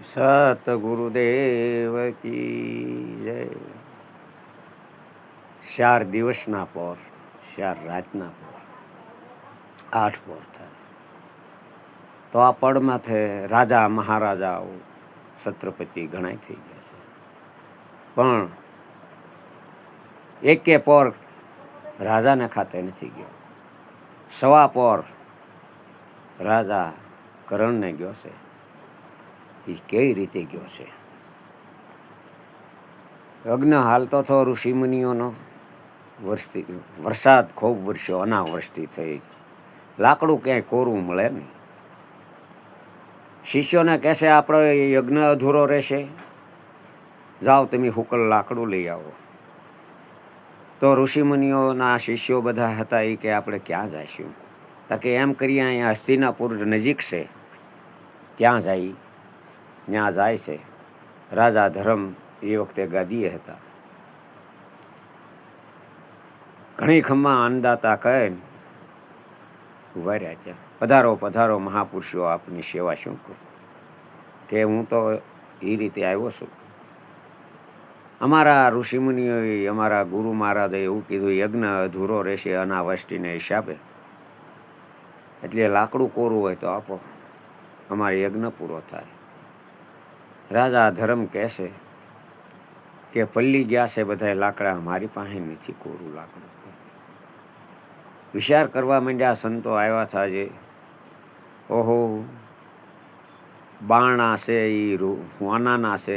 સતગુરુદેવ કી જય. 4 દિવસના પોર, 4 રાતના પોર, 8 પોર થાય તો આ પળમાંથે રાજા મહારાજાઓ છત્રપતિ ઘણાય થઈ ગયા છે, પણ એકે પોર રાજાને ખાતે નથી ગયો. 1.25 પોર રાજા કરણને ગયો છે. એ કઈ રીતે ગયો છે? યજ્ઞ હાલતો હતો ઋષિમુનિઓનો, વરસાદ ખૂબ વરસ્યો, અનાવૃષ્ટિ થઈ, લાકડું ક્યાંય કોરું મળે નહીં. શિષ્યોને કહેશે આપણો યજ્ઞ અધૂરો રહેશે, જાઓ તમે હુકલ લાકડું લઈ આવો. તો ઋષિમુનિઓના શિષ્યો બધા હતા એ કે આપણે ક્યાં જઈશું? તો કે એમ કરીએ અહીંયા હસ્તિનાપુર નજીક છે, ત્યાં જાય. ત્યાં જાય છે. રાજા ધર્મ એ વખતે ગાદીએ હતા. ઘણી ખમ્મા અન્નદાતા કહે ઉભા રહ્યા ત્યાં, પધારો પધારો મહાપુરુષો, આપની સેવા શું કરું? કે હું તો એ રીતે આવ્યો છું. અમારા ઋષિમુનિઓએ, અમારા ગુરુ મહારાજે એવું કીધું, યજ્ઞ અધૂરો રહેશે અનાવૃષ્ટિને હિસાબે, એટલે લાકડું કોરું હોય તો આપો, અમારે યજ્ઞ પૂરો થાય. રાજા ધર્મ કહેશે કે પલ્લી ગયા છે બધા લાકડા, મારી પાસે નથી કોરું લાકડું. વિચાર કરવા માંડ્યા. સંતો આવ્યા હતા જે, ઓહો બારણા છે એ વાનાના છે,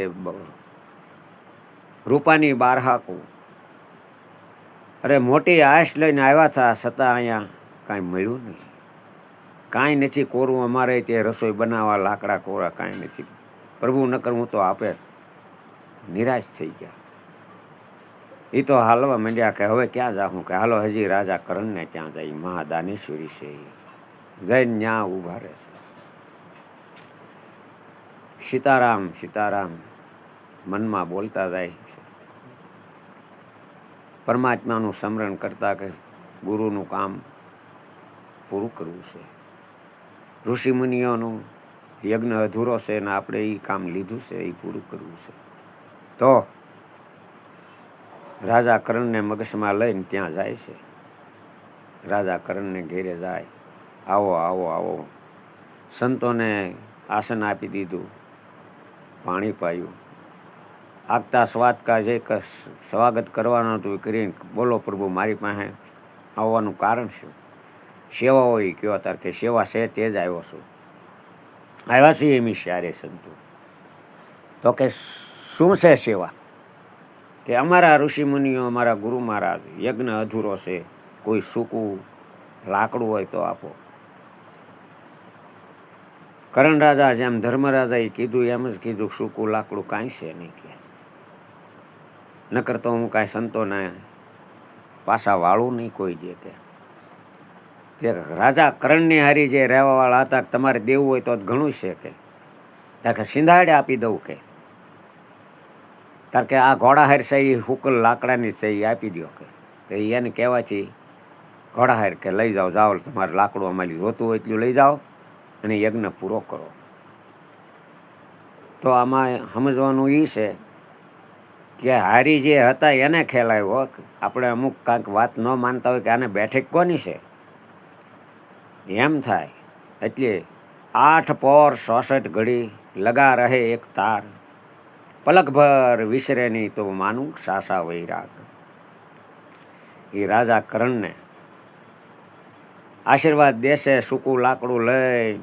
રૂપાની બારહાકું, અરે મોટી આશ લઈને આવ્યા હતા, છતાં અહીંયા કાંઈ મળ્યું નહીં, કાંઈ નથી કોરું. અમારે તે રસોઈ બનાવવા લાકડા કોરા કાંઈ નથી. પ્રભુ નકર હું તો આપે. નિરાશ થઈ ગયા. એ તો હાલવા માંડ્યા કે હવે ક્યાં જાઉં? કે હાલો હજી રાજા કરણને ત્યાં જાય, મહાદાનેશ્વરી છે, જઈને ન્યા ઉભા રહે છે. સીતારામ સીતારામ મનમાં બોલતા જાય છે, પરમાત્માનું સ્મરણ કરતા કે ગુરુનું કામ પૂરું કરવું છે, ઋષિમુનિઓનું યજ્ઞ અધૂરો છે ને આપણે એ કામ લીધું છે, એ પૂરું કરવું છે. તો રાજા કરણને મગજમાં લઈને ત્યાં જાય છે. રાજા કરણને ઘેરે જાય. આવો આવો આવો. સંતોને આસન આપી દીધું, પાણી પાયું, આગતા સ્વાદકા જે સ્વાગત કરવાનું હતું એ કરીને, બોલો પ્રભુ મારી પાસે આવવાનું કારણ શું? સેવા હોય કયો? તાર કે સેવા છે તે જ આવ્યો છું. આવ્યા છીએ એમ સારે સંતો. તો કે શું છે સેવા? કે અમારા ઋષિમુનિઓ, અમારા ગુરુ મહારાજ, યજ્ઞ અધૂરો છે, કોઈ સૂકું લાકડું હોય તો આપો. કરણ રાજા જેમ ધર્મરાજાએ કીધું એમ જ કીધું, સૂકું લાકડું કાંઈ છે નહીં. કે નકર તો હું કાંઈ સંતોને પાછા વાળું નહીં કોઈ દે. કે રાજા કરણની હારી જે રહેવાવાળા હતા, તમારે દેવું હોય તો ઘણું છે. કે તાર કે સિંધાડે આપી દઉં. કે તાર કે આ ઘોડાહાર છે એ હુકલ લાકડાની છે એ આપી દો. કે તો એને કહેવાથી ઘોડાહાર કે લઈ જાઓ, જાઓ તમારે લાકડું અમારી જોતું હોય એટલું લઈ જાઓ અને યજ્ઞ પૂરો કરો. તો આમાં સમજવાનું એ છે કે હારી જે હતા એને ખ્યાલ આવ્યો. આપણે અમુક કાંઈક વાત ન માનતા હોય કે આને બેઠક કોની છે એમ થાય. એટલે 8 પોર 66 ઘડી લગા રહે એક તાર, પલકભર વિસરે નહીં તો માનું સાસા વૈરાગ. એ રાજા કરણને આશીર્વાદ દેશે. સૂકું લાકડું લઈ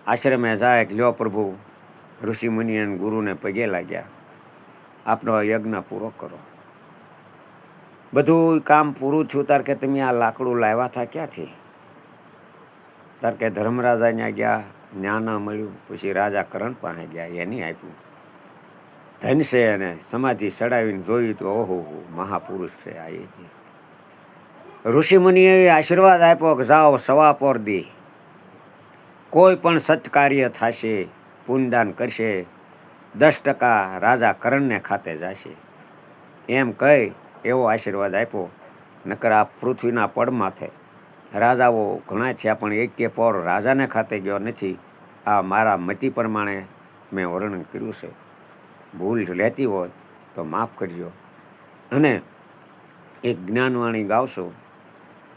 આશ્રમે જાય. લ્યો પ્રભુ, ઋષિ મુનિ અને ગુરુને પગે લાગ્યા, આપનો યજ્ઞ પૂરો કરો. બધું કામ પૂરું થયું. તાર કે તમે આ લાકડું લાવ્યા હતા ક્યાંથી? તાર કે ધર્મરાજા ત્યાં ગયા, ન્યા ન મળ્યું. પછી રાજા કરણ પાસે ગયા, એની આપ્યું. ધન છે અને સમાધિ ચડાવીને જોયું તો ઓહો મહાપુરુષ છે આ. ઋષિ મુનિએ આશીર્વાદ આપ્યો કે જાઓ 1.25 પોર દી કોઈ પણ સત્કાર્ય થશે, પુણ્યદાન કરશે, 10% રાજા કરણને ખાતે જશે. એમ કહી એવો આશીર્વાદ આપ્યો. નકર આ પૃથ્વીના પડ માથે રાજાઓ ઘણા થયા, પણ 1 પોર રાજાને ખાતે ગયો નથી. આ મારા મતિ પ્રમાણે મેં વર્ણન કર્યું છે. ભૂલ રહેતી હોય તો માફ કરજો. અને એક જ્ઞાનવાણી ગાવશો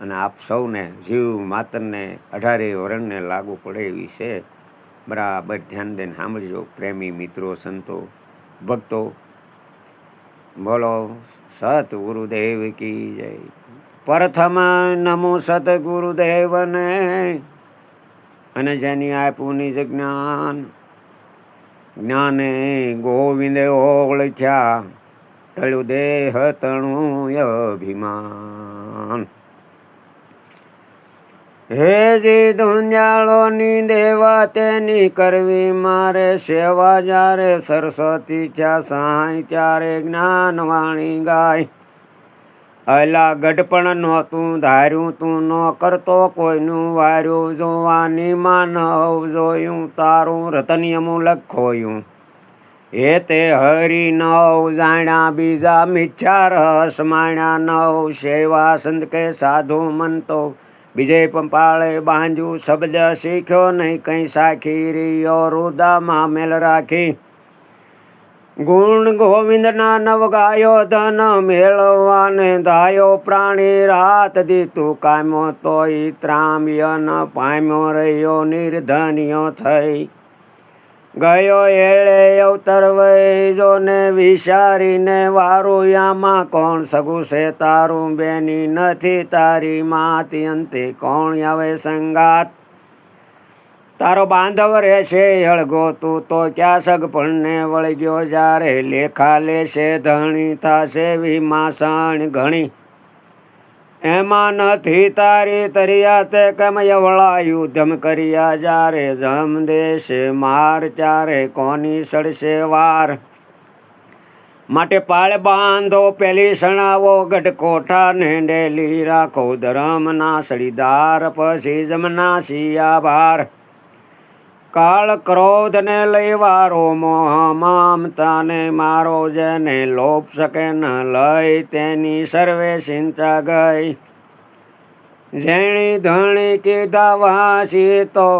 અને આપ સૌને જીવ માતરને 18 વર્ણને લાગુ પડે એવી છે. બરાબર ધ્યાન દઈને સાંભળજો પ્રેમી મિત્રો, સંતો, ભક્તો. બોલો સત ગુરુદેવ કી જય. પ્રથમ નમો સત ગુરુદેવને, અને જેની આપ્યું નિજ જ્ઞાન. જ્ઞાને ગોવિંદે ઓળખ્યા, ટળ્યું દેહ તણું અભિમાન. હે જી ધુંજાળોની દેવા તેની કરવી મારે સેવા. જ્યારે સરસ્વતી થયા સહાય ત્યારે જ્ઞાનવાણી ગાય. અલા ગઢપણ નહોતું ધાર્યું તું ન કરતો કોઈનું વાર્યું. જોવાની માનવ જોયું તારું રતનિયમું લખોયું. હે તે હરી નવ જાણ્યા બીજા મિથ્યા રસ માણ્યા નવ. સેવા સંત કે સાધુ મનતો બીજે પંપાળે બાંધ્યું. શબ્દ શીખ્યો નહીં કંઈ સાખી રહ્યો રુદામાં મેલ રાખી. ગુણ ગોવિંદના નવ ગાયો ધન મેળવાને ધાયો. પ્રાણી રાત દીતું કામ્યો તોય ત્રામ્ય ન પામ્યો રહ્યો નિર્ધનિયો થઈ ગયો. એળે અવતર વૈજો ને વિચારીને વારું. યામાં કોણ સગું છે તારું બેની નથી તારી માતી. અંતે કોણ આવે સંગાત તારો બાંધવ રહેશે અળગો. તું તો ક્યાં સગપણને વળગ્યો. જ્યારે લેખા લેશે ધણી થશે વિમાસણ ઘણી. એમાં નથી તારી તરિયા તે કેમ યવળાયું ધમ કર્યા. જ્યારે જમ દેશે માર ત્યારે કોની સડશે વાર. માટે પાળ બાંધો પેલી સણાવો ગઢકોઠા ને ડેલી રાખો. ધરમ ના સળીદાર પછી જમના શિયા ભાર. કાળ ક્રોધ ને લઈ વારો મોહ મમતા ને મારો. જેને લોભ શકે ન લઈ તેની સર્વે ચિંતા ગઈ. જેણે ધણી કીધા વાસી તો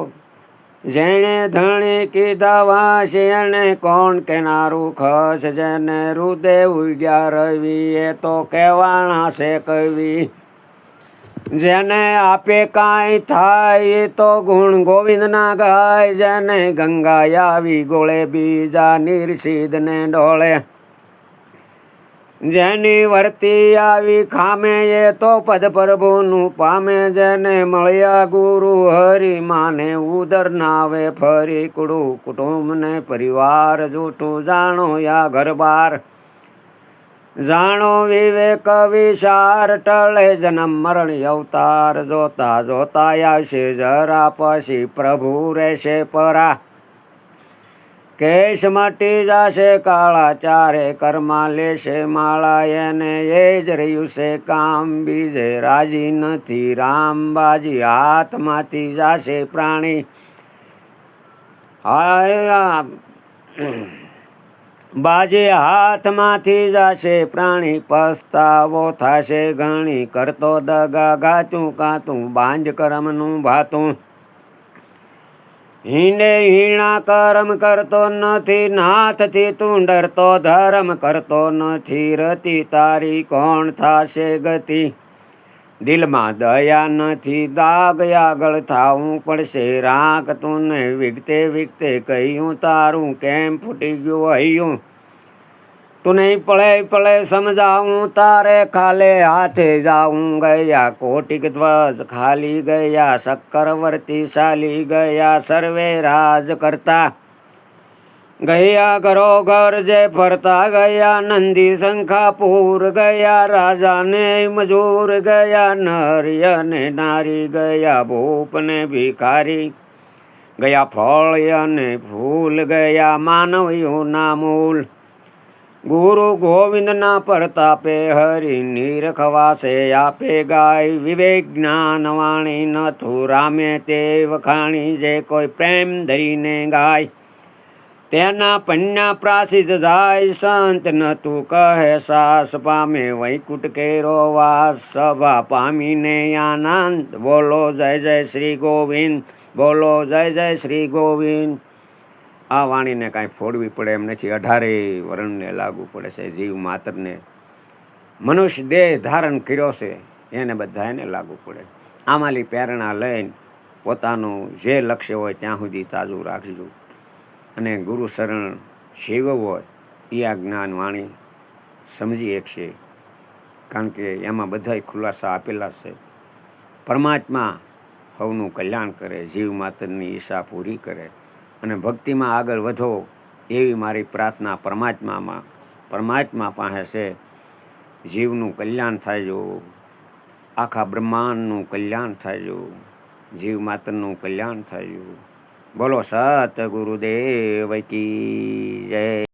જેણે ધણી કીધા વાસી એને કોણ કેનારું ખસ. જેને હૃદય ઉગ્યા રવિ એ તો કહેવાણા છે કવિ. જેને આપે કાંઈ થાય તો ગુણ ગોવિંદના ગાય. જેને ગંગા આવી ગોળે બીજા નિર્સિદ્ધને ડોળે. જેની વર્તી આવી ખામે એ તો પદ પ્રભુનું પામે. જેને મળ્યા ગુરુ હરિ માને ઉદર નાવે ફરી. કુડું કુટુંબને પરિવાર જૂઠું જાણો યા ઘર બાર. જાણો વિવેક વિચાર ટળે જન્મ મરણ અવતાર. જોતા જોતા આવશે જરા પછી પ્રભુ રહેશે પરા. કેશ મટી જશે કાળા ચારે કર્મા લેશે માળા. એને એ જ રહ્યું છે કામ બીજે રાજી નથી રામ. બાજી હાથમાંથી જશે પ્રાણી. બાજી હાથમાંથી જશે પ્રાણી. પસ્તાવો થશે ઘણી કરતો દગા ગાતું કાતું. બાંજ કરમનું ભાતું હિંડે હીણા કર્મ કરતો નથી. નાથથી તું ડરતો ધર્મ કરતો નથી. રતી તારી કોણ થાશે ગતિ. દિલમાં દયા નથી દાગ આગળ થાવું પડશે રાખ. તું ને વિગતે વિગતે કહ્યું તારું કેમ ફૂટી ગયું હૈયું. તું નહીં પળે પળે સમજાવું તારે ખાલે હાથે જાઉં. ગયા કોટિક ધ્વજ ખાલી ગયા. ચક્રવર્તી ચાલી ગયા સર્વે રાજ કરતા. ગયા ઘરો ઘર જે ફરતા ગયા. નંદી શંખાપુર ગયા. રાજાને મજૂર ગયા. નર્ય ને નારી ગયા. ભૂપ ને ભિખારી ગયા. ફળ અને ફૂલ ગયા. માનવીઓના મૂલ. ગુરુ ગોવિંદના પ્રતાપે હરિ નિરખવાસે આપે ગાય. વિવેક જ્ઞાન વાણી નથું રામે તે વખાણી. જે કોઈ પ્રેમ ધરીને ગાય તેના પન્યા પ્રાસિદ્ધ જાય. સંત નતું કહે સાસ પામે વૈકુંઠ કેરો વાસ. સભા પામીને આનંદ બોલો જય જય શ્રી ગોવિંદ. બોલો જય જય શ્રી ગોવિંદ. આ વાણીને કાંઈ ફોડવી પડે એમ નથી. 18 વર્ણને લાગુ પડે છે. જીવ માત્રને મનુષ્ય દેહ ધારણ કર્યો છે એને બધાને લાગુ પડે. આમાંલી પ્રેરણા લઈને પોતાનું જે લક્ષ્ય હોય ત્યાં સુધી તાજું રાખજો. અને ગુરુ શરણ સેવવું હોય એ આ જ્ઞાન વાણી સમજી શકશે. કારણ કે એમાં બધાય ખુલાસા આપેલા છે. પરમાત્મા સૌનું કલ્યાણ કરે, જીવ માત્રની ઈચ્છા પૂરી કરે અને ભક્તિમાં આગળ વધો એવી મારી પ્રાર્થના પરમાત્મા પાસે છે. જીવનું કલ્યાણ થાયજો, આખા બ્રહ્માંડનું કલ્યાણ થાયજો, જીવ માત્રનું કલ્યાણ થાયજો. બોલો સત ગુરુદેવ કી જય.